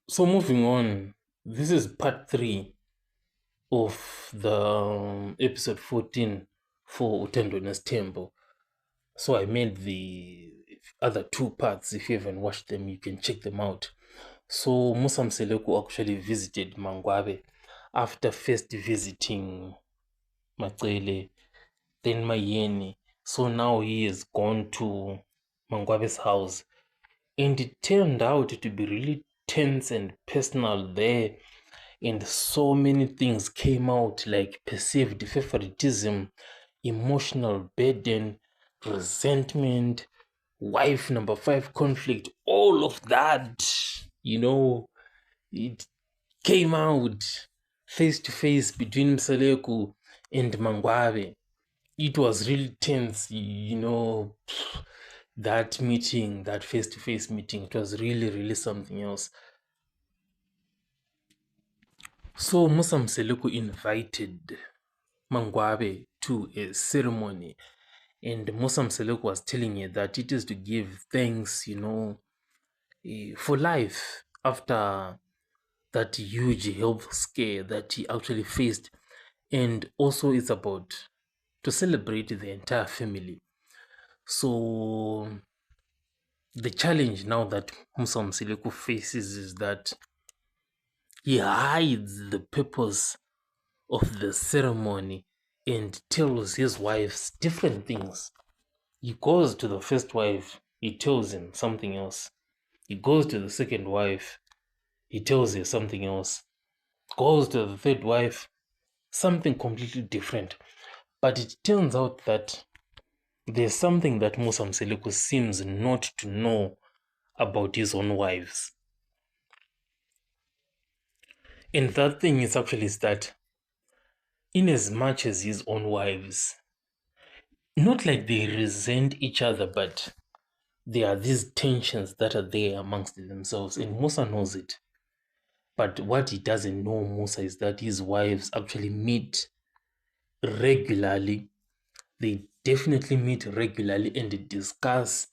So moving on, this is part three of the episode 14 for Utendo Temple. So I made the other two parts. If you haven't watched them, you can check them out. So Musa Mseleku actually visited Mangwabe after first visiting Macele, then Mayeni. So now he has gone to Mangwabe's house, and it turned out to be really tense and personal there, and so many things came out, like perceived favoritism, emotional burden, resentment, wife number five conflict, all of that, it came out face to face between Mseleku and Mangwabe. It was really tense, that meeting, that face to face meeting. It was really, really something else. So Musa Mseleku invited Mangwabe to a ceremony, and Musa Mseleku was telling her that it is to give thanks, for life after that huge health scare that he actually faced, and also it's about to celebrate the entire family. So the challenge now that Musa Mseleku faces is that he hides the purpose of the ceremony and tells his wives different things. He goes to the first wife, he tells him something else. He goes to the second wife, he tells her something else. Goes to the third wife, something completely different. But it turns out that there's something that Musa Mseleku seems not to know about his own wives. And that thing is actually that in as much as his own wives, not like they resent each other, but there are these tensions that are there amongst themselves, and Musa knows it. But what he doesn't know, Musa, is that his wives actually meet regularly. They definitely meet regularly and discuss